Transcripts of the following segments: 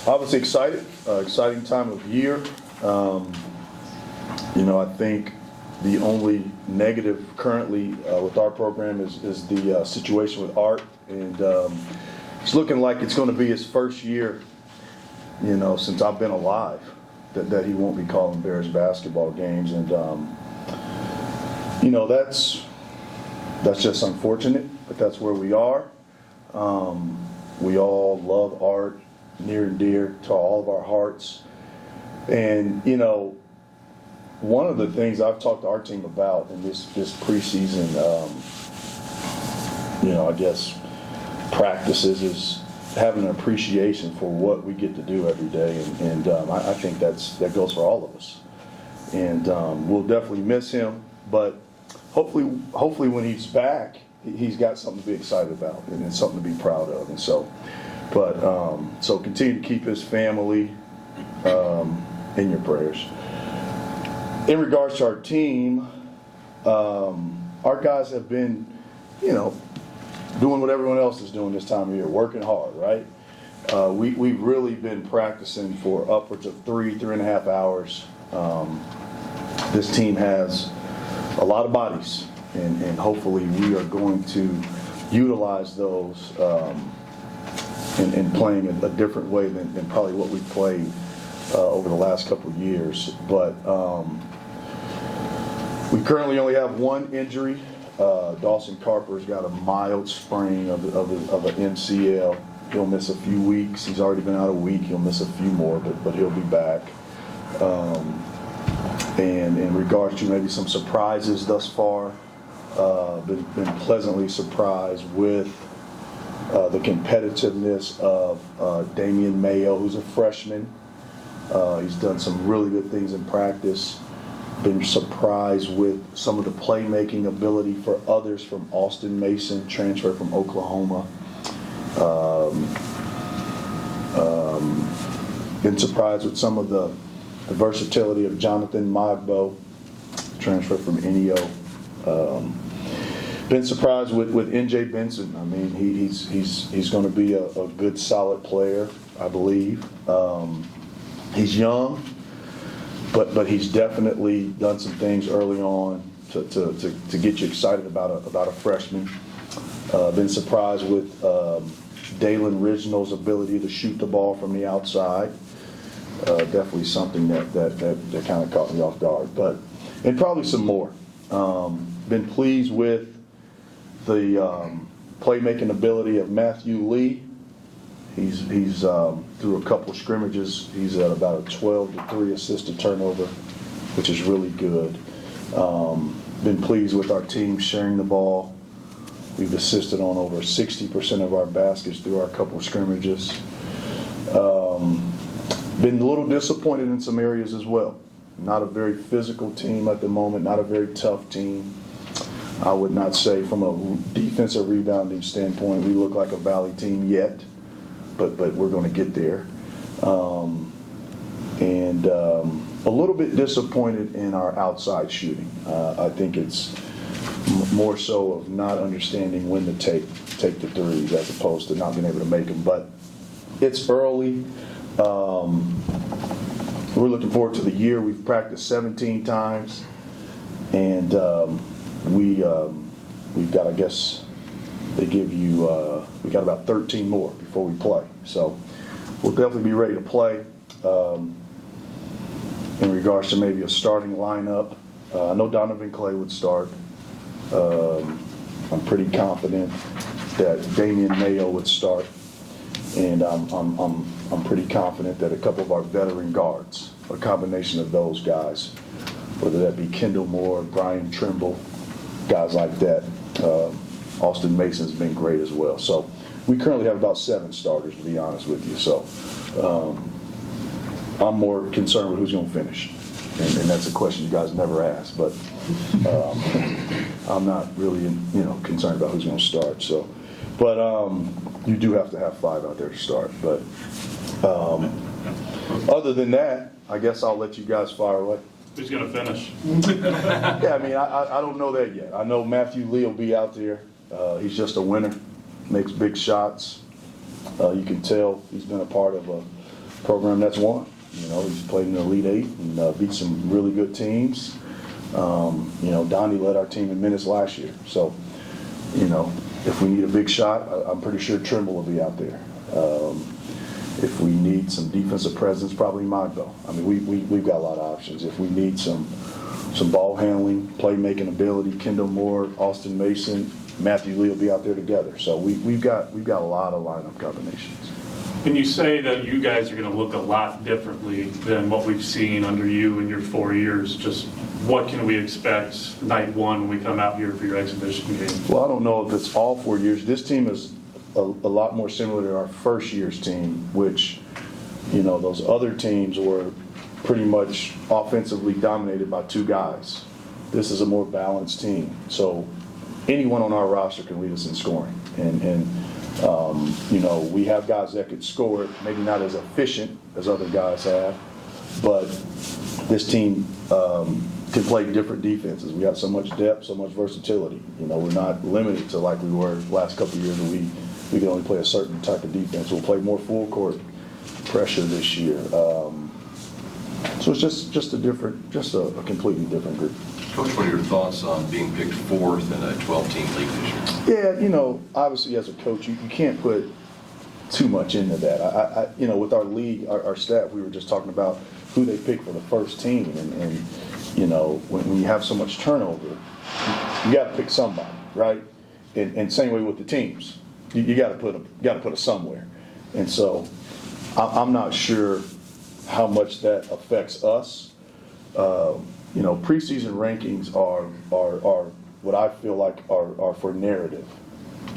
Obviously excited, exciting time of year. I think the only negative currently with our program is the situation with Art, and it's looking like it's going to be his first year, since I've been alive, that he won't be calling Bears basketball games, and that's just unfortunate, but that's where we are. We all love Art, near and dear to all of our hearts. And, one of the things I've talked to our team about in this preseason, I guess, practices is having an appreciation for what we get to do every day. And I think that goes for all of us. And we'll definitely miss him. But hopefully when he's back, he's got something to be excited about and something to be proud of. And so continue to keep his family in your prayers. In regards to our team, our guys have been, doing what everyone else is doing this time of year, working hard, right? We've really been practicing for upwards of 3.5 hours. This team has a lot of bodies, and hopefully we are going to utilize those in playing a different way than probably what we played over the last couple of years. But we currently only have one injury. Dawson Carper's got a mild sprain of an MCL. He'll miss a few weeks. He's already been out a week. He'll miss a few more, but he'll be back. And in regards to maybe some surprises thus far, been pleasantly surprised with the competitiveness of Damian Mayo, who's a freshman. He's done some really good things in practice. Been surprised with some of the playmaking ability for others from Austin Mason, transferred from Oklahoma. Been surprised with some of the versatility of Jonathan Magbo, transferred from Ineo. Been surprised with N.J. Benson. I mean, he's going to be a good, solid player, I believe. He's young, but he's definitely done some things early on to get you excited about a freshman. Been surprised with Dalen Ridgnall's ability to shoot the ball from the outside. Definitely something that kind of caught me off guard. And probably some more. Been pleased with the playmaking ability of Matthew Lee. He's through a couple of scrimmages. He's at about a 12-3 assist to turnover, which is really good. Been pleased with our team sharing the ball. We've assisted on over 60% of our baskets through our couple of scrimmages. Been a little disappointed in some areas as well. Not a very physical team at the moment, not a very tough team. I would not say from a defensive rebounding standpoint we look like a Valley team yet, but we're going to get there. And a little bit disappointed in our outside shooting. I think it's more so of not understanding when to take the threes as opposed to not being able to make them. But it's early. We're looking forward to the year. We've practiced 17 times, and we've got, I guess, they give you, we got about 13 more before we play. So we'll definitely be ready to play. In regards to maybe a starting lineup, I know Donovan Clay would start. I'm pretty confident that Damian Mayo would start, and I'm pretty confident that a couple of our veteran guards, a combination of those guys, whether that be Kendall Moore, Brian Trimble, guys like that. Austin Mason's been great as well. So we currently have about 7 starters, to be honest with you. So I'm more concerned with who's going to finish, and that's a question you guys never ask. But I'm not really, concerned about who's going to start. So, but you do have to have 5 out there to start. But other than that, I guess I'll let you guys fire away. Who's going to finish? Yeah, I mean, I don't know that yet. I know Matthew Lee will be out there. He's just a winner, makes big shots. You can tell he's been a part of program that's won. You know, he's played in the Elite Eight and beat some really good teams. You know, Donnie led our team in minutes last year. So, you know, if we need a big shot, I'm pretty sure Trimble will be out there. If we need some defensive presence, probably Magbo. I mean, we've got a lot of options. If we need some ball handling, playmaking ability, Kendall Moore, Austin Mason, Matthew Lee will be out there together. So we've got a lot of lineup combinations. When you say that you guys are going to look a lot differently than what we've seen under you in your 4 years, just what can we expect night one when we come out here for your exhibition game? Well, I don't know if it's all 4 years. This team is a lot more similar to our first year's team, which, you know, those other teams were pretty much offensively dominated by two guys. This is a more balanced team. So anyone on our roster can lead us in scoring. And you know, we have guys that could score it, maybe not as efficient as other guys have, but this team can play different defenses. We have so much depth, so much versatility. You know, we're not limited to like we were the last couple of years where we can only play a certain type of defense. We'll play more full court pressure this year. So it's just a completely different group. Coach, what are your thoughts on being picked fourth in a 12-team league this year? Yeah, you know, obviously as a coach, you can't put too much into that. I you know, with our league, our staff, we were just talking about who they pick for the first team, and you know, when you have so much turnover, you got to pick somebody, right? And same way with the teams, you got to put it somewhere. And so I'm not sure how much that affects us. You know, preseason rankings are what I feel like are for narrative.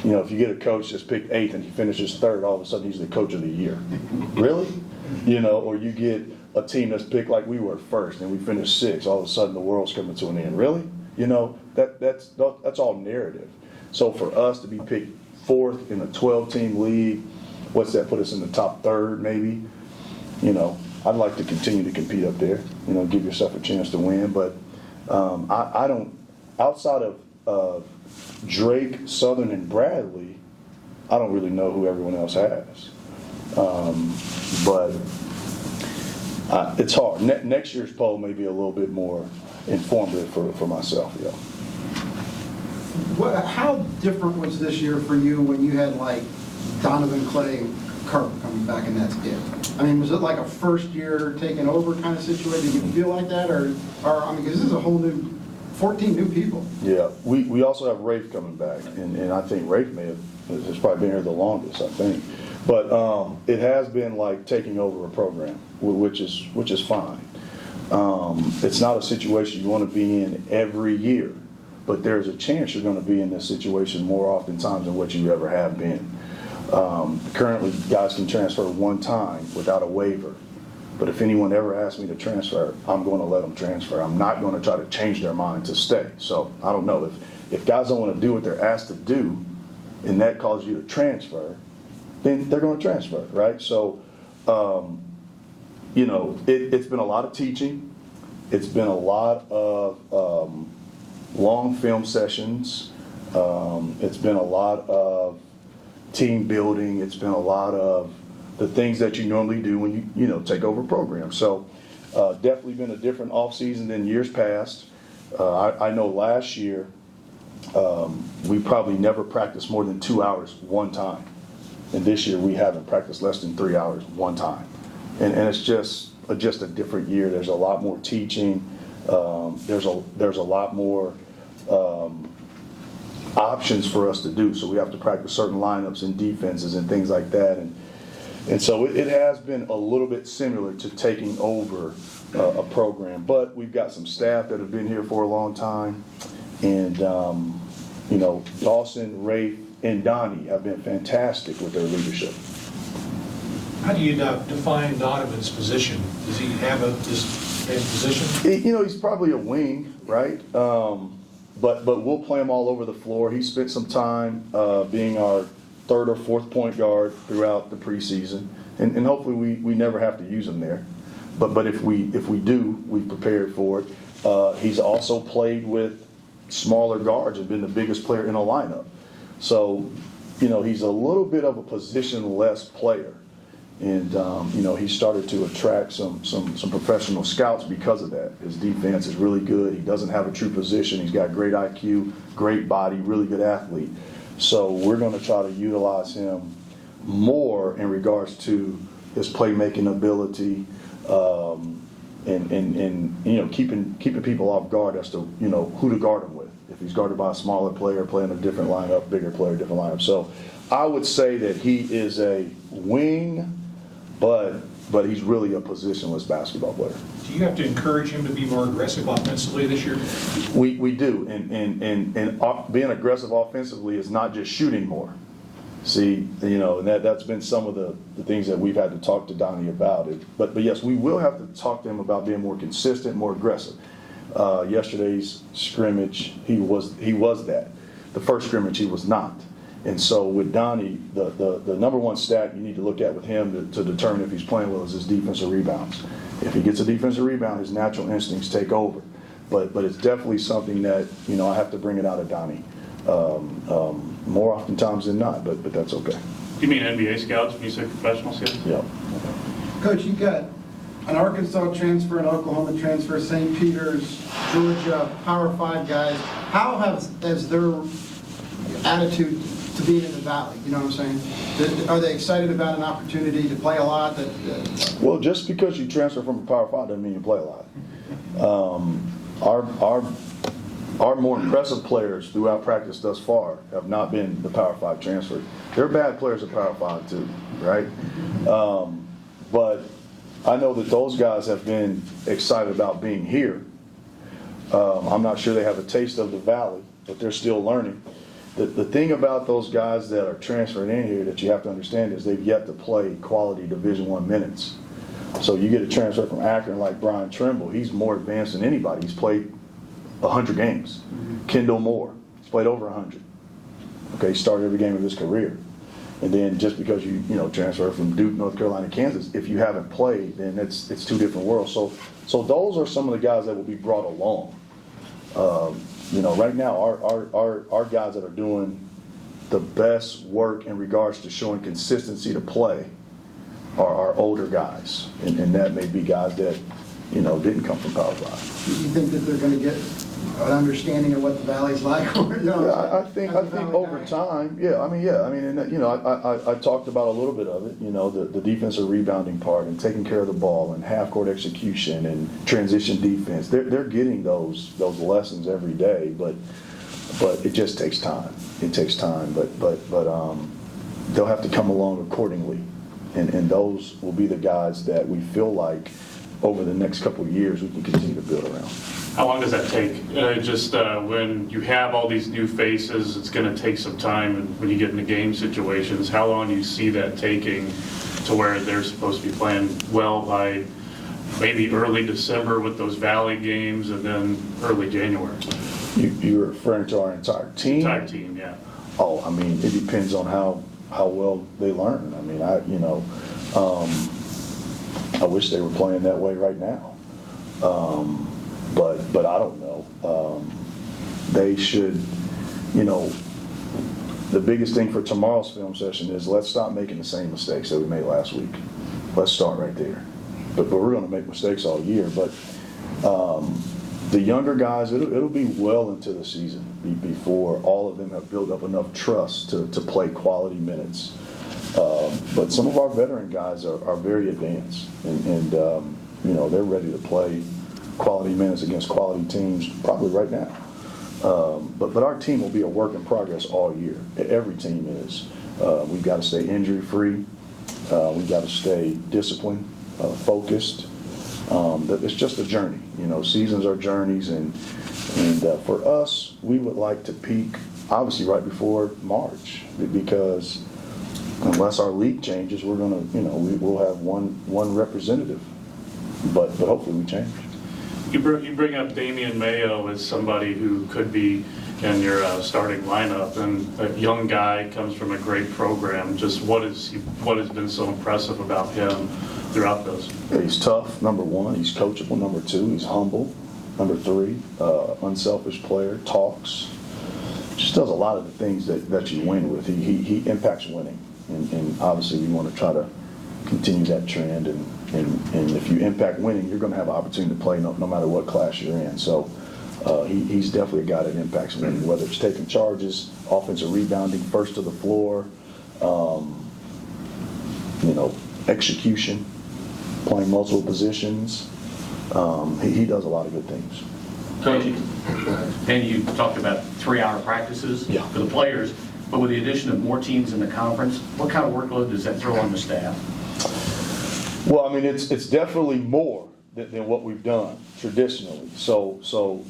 You know, if you get a coach that's picked 8th and he finishes 3rd, all of a sudden he's the coach of the year. Really? You know, or you get a team that's picked like we were 1st and we finished 6th, all of a sudden the world's coming to an end. Really? You know, that's all narrative. So for us to be picked 4th in a 12-team league, what's that put us in the top 3rd maybe? You know, I'd like to continue to compete up there, you know, give yourself a chance to win. But I don't, outside of Drake, Southern, and Bradley, I don't really know who everyone else has. But it's hard. Next year's poll may be a little bit more informative for myself, yeah. How different was this year for you when you had like Donovan Clay, Kirk coming back and that's it? I mean, was it like a first year taking over kind of situation? Did you feel like that, or I mean, because this is a whole new 14 new people. Yeah, we also have Rafe coming back, and I think Rafe has probably been here the longest, I think. But it has been like taking over a program, which is fine. It's not a situation you want to be in every year, but there's a chance you're going to be in this situation more oftentimes than what you ever have been. Currently, guys can transfer one time without a waiver. But if anyone ever asks me to transfer, I'm going to let them transfer. I'm not going to try to change their mind to stay. So I don't know. If guys don't want to do what they're asked to do, and that causes you to transfer, then they're going to transfer, right? So, you know, it's been a lot of teaching. It's been a lot of long film sessions. It's been a lot of team building. It's been a lot of the things that you normally do when you know take over programs. So definitely been a different off season than years past. I know last year we probably never practiced more than 2 hours one time, and this year we haven't practiced less than 3 hours one time, and it's just a different year. There's a lot more teaching. There's a lot more options for us to do. So we have to practice certain lineups and defenses and things like that, and so it has been a little bit similar to taking over a program. But we've got some staff that have been here for a long time, and you know, Dawson, Rafe, and Donnie have been fantastic with their leadership. How do you define Donovan's position? Does he have this position? You know, he's probably a wing, right? But we'll play him all over the floor. He spent some time being our 3rd or 4th point guard throughout the preseason, and hopefully we never have to use him there. But if we do, we've prepared for it. He's also played with smaller guards and been the biggest player in a lineup. So, you know, he's a little bit of a position-less player. And, he started to attract some professional scouts because of that. His defense is really good. He doesn't have a true position. He's got great IQ, great body, really good athlete. So we're going to try to utilize him more in regards to his playmaking ability, and keeping people off guard as to, who to guard him with. If he's guarded by a smaller player, playing a different lineup, bigger player, different lineup. So I would say that he is a wing, but he's really a positionless basketball player. Do you have to encourage him to be more aggressive offensively this year? We do, and being aggressive offensively is not just shooting more. See, and that's been some of the things that we've had to talk to Donnie about. But yes, we will have to talk to him about being more consistent, more aggressive. Yesterday's scrimmage, he was that. The first scrimmage, he was not. And so with Donnie, the number one stat you need to look at with him to determine if he's playing well is his defensive rebounds. If he gets a defensive rebound, his natural instincts take over. But it's definitely something that, I have to bring it out of Donnie. More oftentimes than not, but that's okay. You mean NBA scouts when you say professional scouts? Yeah. Coach, you got an Arkansas transfer, an Oklahoma transfer, St. Peter's, Georgia, Power 5 guys. How has their attitude to being in the Valley? You know what I'm saying? Are they excited about an opportunity to play a lot? Well, just because you transfer from a Power 5 doesn't mean you play a lot. Our more impressive players throughout practice thus far have not been the Power 5 transfer. They're bad players at Power 5 too, right? But I know that those guys have been excited about being here. I'm not sure they have a taste of the Valley, but they're still learning. The thing about those guys that are transferring in here that you have to understand is they've yet to play quality Division I minutes. So you get a transfer from Akron like Brian Trimble, he's more advanced than anybody. He's played 100 games. Kendall Moore, he's played over 100. Okay, he started every game of his career. And then just because you transfer from Duke, North Carolina, Kansas, if you haven't played, then it's two different worlds. So those are some of the guys that will be brought along. Right now our guys that are doing the best work in regards to showing consistency to play are older guys, and that may be guys that didn't come from Power 5. Do you think that they're going to get an understanding of what the Valley's like? I think over time, I talked about a little bit of it, the defensive rebounding part and taking care of the ball and half-court execution and transition defense. They're getting those lessons every day, but it just takes time. It takes time, but they'll have to come along accordingly, and those will be the guys that we feel like over the next couple of years we can continue to build around. How long does that take? When you have all these new faces, it's going to take some time, and when you get into game situations, how long do you see that taking to where they're supposed to be playing well by maybe early December with those Valley games and then early January? You're referring to our entire team? Entire team, yeah. Oh, it depends on how well they learn. I wish they were playing that way right now. But I don't know. They should, the biggest thing for tomorrow's film session is let's stop making the same mistakes that we made last week. Let's start right there. But we're going to make mistakes all year. But the younger guys, it'll be well into the season before all of them have built up enough trust to play quality minutes. But some of our veteran guys are very advanced, and they're ready to play quality minutes against quality teams probably right now. But our team will be a work in progress all year. Every team is. We've got to stay injury free. We've got to stay disciplined, focused. It's just a journey. Seasons are journeys, and for us, we would like to peak obviously right before March, because unless our league changes, we're gonna, we'll have one representative, but hopefully we change. You bring up Damian Mayo as somebody who could be in your starting lineup, and a young guy comes from a great program. Just what has been so impressive about him throughout those? He's tough, number one. He's coachable, number two. He's humble, number three. Unselfish player, talks. Just does a lot of the things that you win with. He impacts winning, and obviously we want to try to continue that trend. And if you impact winning, you're going to have an opportunity to play no matter what class you're in. So he's definitely a guy that impacts winning, whether it's taking charges, offensive rebounding, first to the floor, execution, playing multiple positions. He does a lot of good things. Coach, and you talked about 3-hour practices Yeah. for the players, but with the addition of more teams in the conference, what kind of workload does that throw on the staff? Well, I mean, it's definitely more than what we've done traditionally. So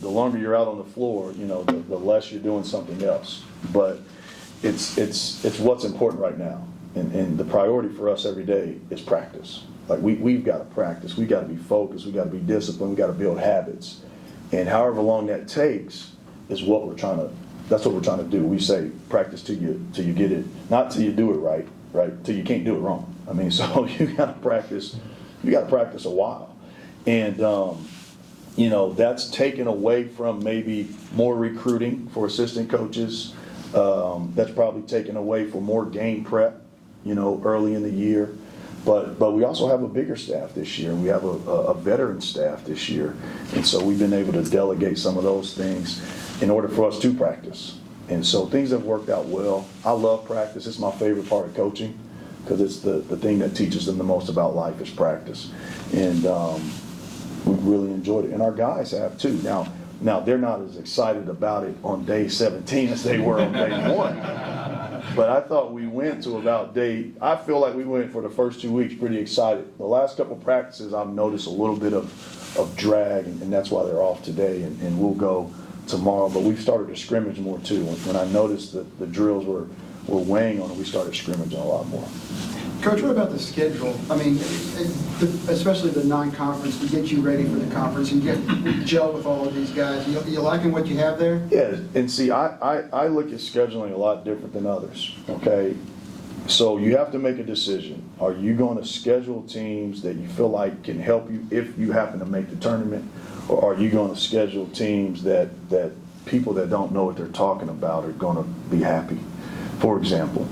the longer you're out on the floor, the less you're doing something else. But it's what's important right now. And the priority for us every day is practice. Like we've got to practice. We've got to be focused. We've got to be disciplined. We've got to build habits. And however long that takes is what that's what we're trying to do. We say practice till you get it, not till you do it right, till you can't do it wrong. I mean, so you got to practice a while. And, that's taken away from maybe more recruiting for assistant coaches. That's probably taken away from more game prep, early in the year. But we also have a bigger staff this year. We have a veteran staff this year. And so we've been able to delegate some of those things in order for us to practice. And so things have worked out well. I love practice. It's my favorite part of coaching because it's the thing that teaches them the most about life is practice. And we've really enjoyed it. And our guys have too. Now they're not as excited about it on day 17 as they were on day 1. But I thought we went to I feel like we went for the first 2 weeks pretty excited. The last couple of practices, I've noticed a little bit of drag, and that's why they're off today, and we'll go tomorrow. But we've started to scrimmage more too. When I noticed that the drills were weighing on it, we started scrimmaging a lot more. Coach, what about the schedule? I mean, especially the non-conference, to get you ready for the conference and get gel with all of these guys. You liking what you have there? Yeah, and see, I look at scheduling a lot different than others, okay? So you have to make a decision. Are you going to schedule teams that you feel like can help you if you happen to make the tournament? Or are you going to schedule teams that people that don't know what they're talking about are going to be happy? For example,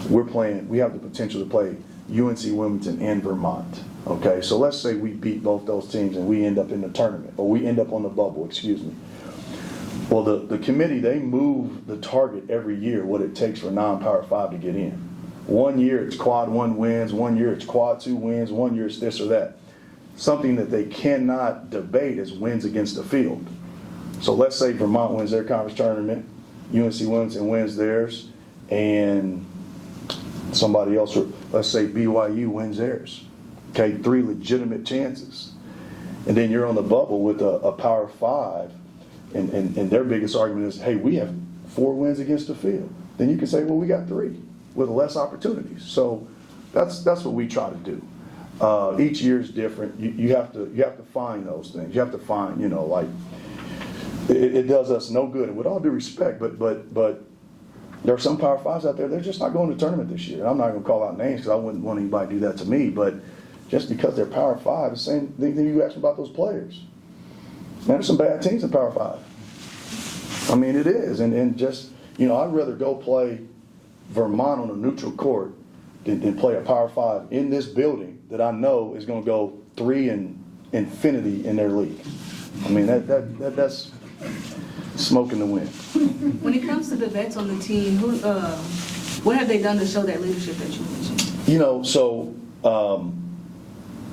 we have the potential to play UNC Wilmington and Vermont. Okay, so let's say we beat both those teams and we end up in the tournament, or we end up on the bubble, excuse me. Well, the committee, they move the target every year, what it takes for non-Power 5 to get in. 1 year it's quad 1 wins, 1 year it's quad 2 wins, 1 year it's this or that. Something that they cannot debate is wins against the field. So let's say Vermont wins their conference tournament, UNC Wilmington wins theirs, and somebody else, let's say BYU wins theirs. Okay, 3 legitimate chances. And then you're on the bubble with a Power 5, and their biggest argument is, hey, we have 4 wins against the field. Then you can say, well, we got 3 with less opportunities. So that's what we try to do. Each year is different. You have to find those things. You have to find, like it does us no good. And with all due respect, but there are some Power 5s out there, they're just not going to the tournament this year. And I'm not going to call out names because I wouldn't want anybody to do that to me. But just because they're Power 5, the same thing you asked about those players. Man, there's some bad teams in Power 5. I mean, it is. And just, I'd rather go play Vermont on a neutral court than play a Power 5 in this building that I know is going to go 3 in infinity in their league. I mean, that's smoke in the wind. When it comes to the vets on the team, what have they done to show that leadership that you mentioned? So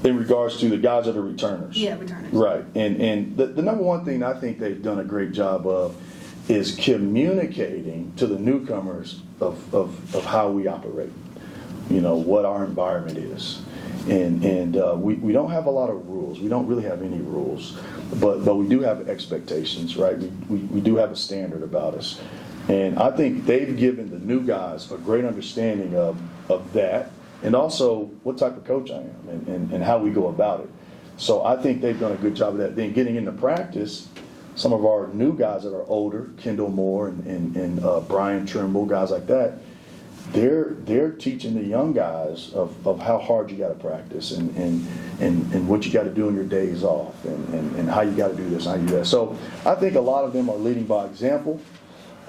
in regards to the guys that are returners. Yeah, returners. Right. And the number one thing I think they've done a great job of is communicating to the newcomers of how we operate, what our environment is. And we don't have a lot of rules. We don't really have any rules, but we do have expectations, right? We do have a standard about us. And I think they've given the new guys a great understanding of that, and also what type of coach I am and how we go about it. So I think they've done a good job of that. Then getting into practice, some of our new guys that are older, Kendall Moore and Brian Trimble, guys like that, they're teaching the young guys of how hard you got to practice and what you got to do on your days off and how you got to do this and how you do that. So I think a lot of them are leading by example,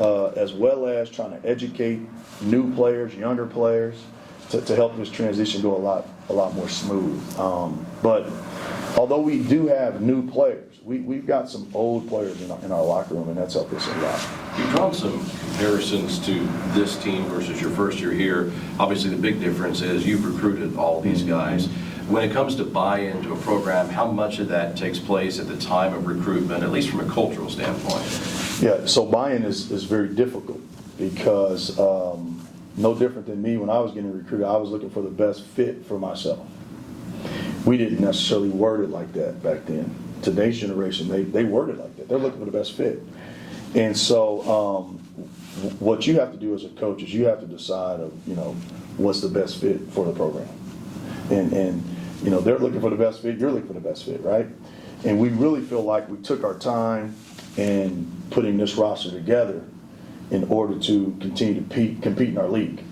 as well as trying to educate new players, younger players, to help this transition go a lot more smooth. But although we do have new players, we've got some old players in our locker room, and that's helped us a lot. You've drawn some comparisons to this team versus your first year here. Obviously, the big difference is you've recruited all these guys. When it comes to buy-in to a program, how much of that takes place at the time of recruitment, at least from a cultural standpoint? Yeah, so buy-in is very difficult because no different than me when I was getting recruited, I was looking for the best fit for myself. We didn't necessarily word it like that back then. Today's generation, they word it like that. They're looking for the best fit. And so what you have to do as a coach is you have to decide what's the best fit for the program. And they're looking for the best fit, you're looking for the best fit, right? And we really feel like we took our time in putting this roster together in order to continue to compete in our league.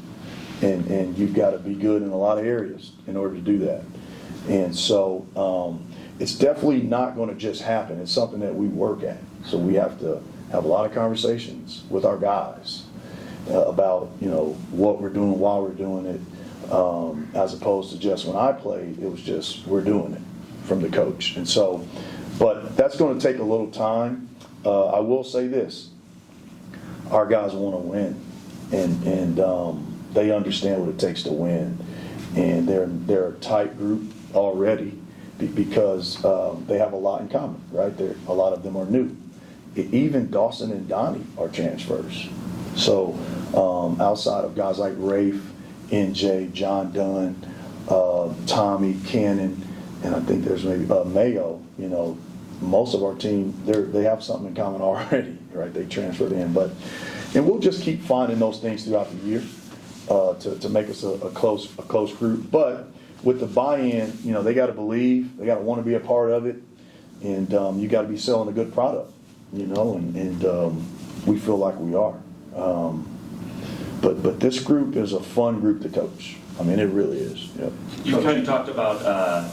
And you've got to be good in a lot of areas in order to do that. And so it's definitely not going to just happen. It's something that we work at. So we have to have a lot of conversations with our guys about what we're doing, why we're doing it, as opposed to just when I played, it was just we're doing it from the coach. And so, but that's going to take a little time. I will say this: our guys want to win, and they understand what it takes to win, and they're a tight group already because they have a lot in common, right? A lot of them are new. Even Dawson and Donnie are transfers. So outside of guys like Rafe, NJ, John Dunn, Tommy, Cannon, and I think there's maybe Mayo, most of our team, they have something in common already, right? They transferred in. And we'll just keep finding those things throughout the year to make us a close group. But with the buy-in, they got to believe, they got to want to be a part of it, and you got to be selling a good product, and we feel like we are. But this group is a fun group to coach. I mean, it really is. Yep. You kind of talked about,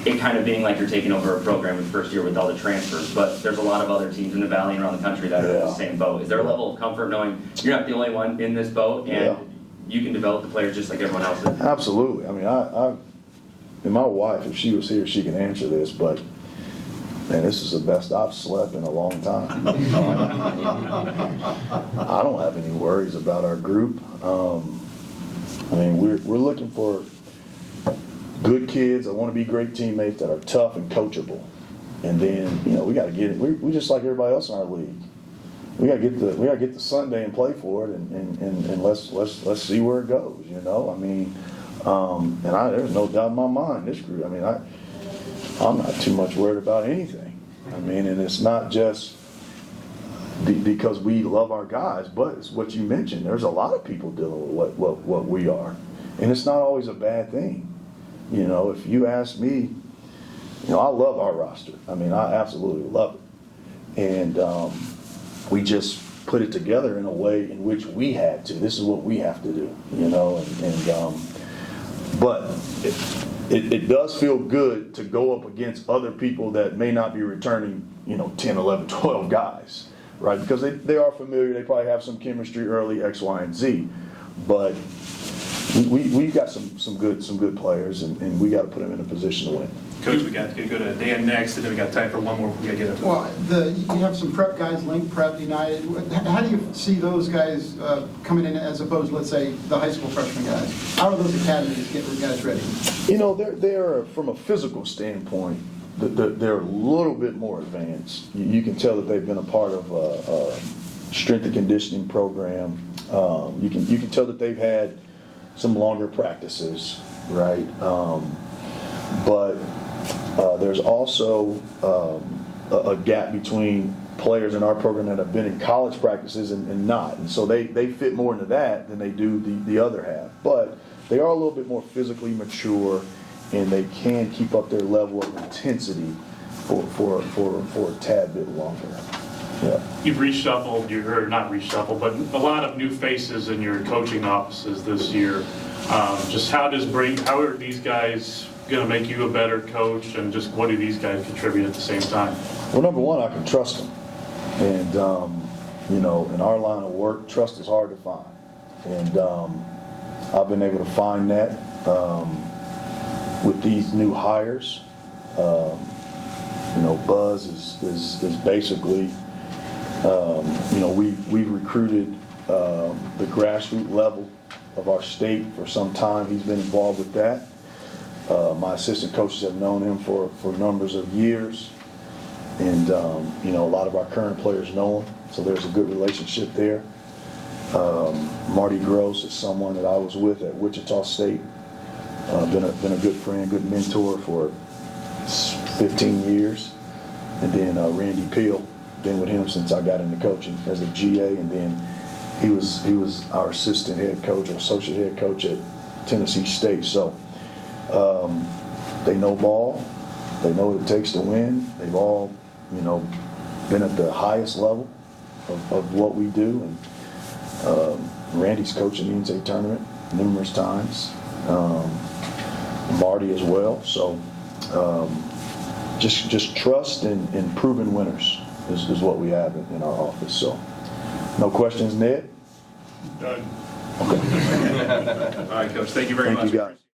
it kind of being like you're taking over a program in the first year with all the transfers, but there's a lot of other teams in the Valley and around the country that are in the same boat. Is there a level of comfort knowing you're not the only one in this boat and you can develop the players just like everyone else is? Absolutely. I mean, and my wife, if she was here, she can answer this, but man, this is the best I've slept in a long time. I don't have any worries about our group. I mean, we're looking for good kids that want to be great teammates that are tough and coachable. And then, we got to get it. We just like everybody else in our league. We got to get the Sunday and play for it, and let's see where it goes. I mean, and there's no doubt in my mind this group. I mean, I'm not too much worried about anything. I mean, and it's not just because we love our guys, but it's what you mentioned. There's a lot of people dealing with what we are, and it's not always a bad thing. If you ask me, I love our roster. I mean, I absolutely love it, and we just put it together in a way in which we had to. This is what we have to do, but it does feel good to go up against other people that may not be returning, 10, 11, 12 guys, right? Because they are familiar. They probably have some chemistry early, X, Y, and Z. But we've got some good players, and we got to put them in a position to win. Coach, we got to go to Dan next, and then we got time for one more. We got to get into. Well, you have some prep guys, Link Prep United. How do you see those guys coming in as opposed, let's say, the high school freshman guys? How are those academies getting the guys ready? They're from a physical standpoint, they're a little bit more advanced. You can tell that they've been a part of a strength and conditioning program. You can tell that they've had some longer practices, right? But there's also a gap between players in our program that have been in college practices and not. And so they fit more into that than they do the other half. But they are a little bit more physically mature, and they can keep up their level of intensity for a tad bit longer. Yeah. You've reshuffled, or not reshuffled, but a lot of new faces in your coaching offices this year. Just how are these guys going to make you a better coach, and just what do these guys contribute at the same time? Well, number one, I can trust them. And, in our line of work, trust is hard to find. And I've been able to find that with these new hires. Buzz is basically, we've recruited the grassroots level of our state for some time. He's been involved with that. My assistant coaches have known him for numbers of years. And, a lot of our current players know him, so there's a good relationship there. Marty Gross is someone that I was with at Wichita State. Been a good friend, good mentor for 15 years. And then Randy Peel, been with him since I got into coaching as a GA, and then he was our assistant head coach or associate head coach at Tennessee State. So they know ball, they know what it takes to win. They've all, been at the highest level of what we do. And Randy's coached in the NCAA tournament numerous times. Marty as well. So just trust and proven winners is what we have in our office. So no questions, Ned? Done. Okay. All right, Coach, thank you very much. Thank you, guys.